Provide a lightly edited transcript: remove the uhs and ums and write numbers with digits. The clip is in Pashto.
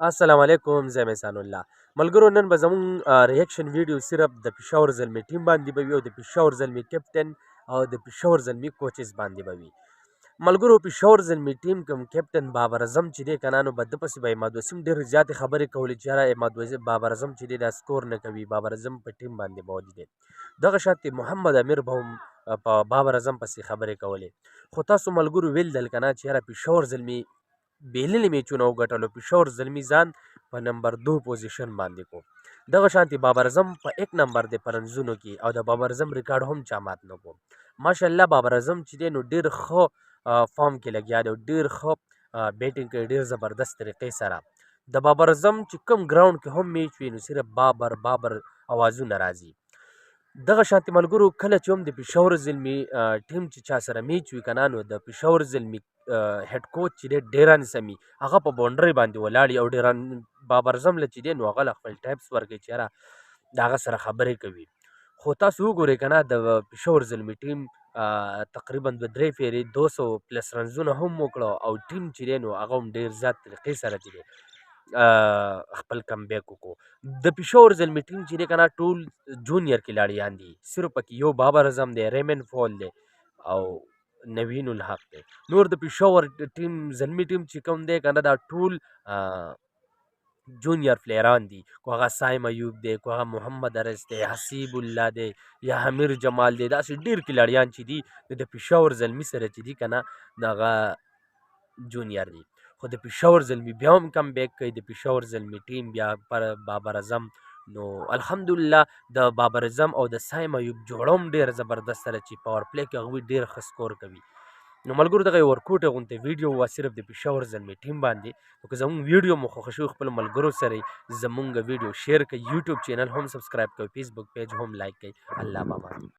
السلام علیکم، زه یم احسان الله. ملګرو، نن به زموږ ریاکشن ویډیو صرف د پېښور زلمي ټیم باندې به وي او د پېښور زلمي کیپټن او د پېښور زلمي کوچز باندې به وي. ملګرو، پېښور زلمي ټیم کوم کیپټن بابر اعظم چې دی که نه، نو به ده پسې به عماد وسیم ډېرې زیاتې خبرې کولې چې یاره بابر اعظم چې دی دا سکور نه کوي، بابر اعظم په ټیم باندې به ودی دی. دغه شانتې محمد امیر به هم په بابر اعظم پسې خبرې کولې. خو تاسو ملګرو ویل که نه چې یاره پېښور زلمي بیللي میچونه وګټلو، پېښور زلمي ځان په نمبر 2 پوزیشن باندې کو. دغه شانتې بابر اعظم په 1 نمبر دی په رنزونو کې او د بابر اعظم ریکارډ هم چا مات نه کو. ماشاءالله بابر اعظم چې دی نو ډېر ښه فارم کې لګیا دی او ډېر ښه بیټینګ کوي، ډېر زبردست طریقې سره. د بابر اعظم چې کوم ګراوند کې هم میچ وي نو صرف بابر اوازونه راځي. دغه شانتې ملګرو کله چې هم د پېښور زلمي ټیم چې چا سره میچ وي که نه، نو د پېښور زلمي هیډ کوچ چې دی ډیران سمي هغه په باونډرۍ باندې ولاړ وي او ډیران بابر اعظم له چې دی نو هغه له خپل ټایپس ورکوي چې یاره د هغه سره خبرې کوي. خو تاسو وګورئ که نه د پېښور زلمي ټیم تقریبا 2-3 فیرې 200 پلس رنزونه هم وکړه او ټیم چې دی نو هغه هم ډېر زیات طریقې سره چې دی خپل کم بیک وکړو. د پېښور زلمي ټیم چې دی که نه ټول جونیئر کلاړیان دي، صرف پکې یو بابر اعظم دی، ریمن فول دی او نوین الحق دی. نور د پېښور ټیم زلمي ټیم چې کوم دی که نه دا ټول جونیئر پلیران دي، کو هغه سایم ایوب دی، کو هغه محمد ارس دی، حسیب الله دی یا حمیر جمال دی، داسې ډېر کلاړیان چې دي د پېښور زلمي سره چې دي که نه د هغه جونیئر دي. خو د پېښور زلمي بیا هم کم بیک کوي، د پېښور زلمي ټیم بیا پر بابر اعظم نو الحمدلله د بابر اعظم او د سایم ایوب جوړه هم ډېره زبردست ده چې پاور پلی کې هغوی ډېر ښه سکور کوي. نو ملګرو دغه یو ورکوټه غوندې ویډیو وه صرف د پېښور زلمي ټیم باندې. نو که زموږ ویډیو مو خوښه شوي خپلو ملګرو سره یې زموږ ویډیو شیر کړئ، یوټیوب چینل هم سبسکرایب کړئ، فیسبوک پیج هم لایک کړئ. الله پامان.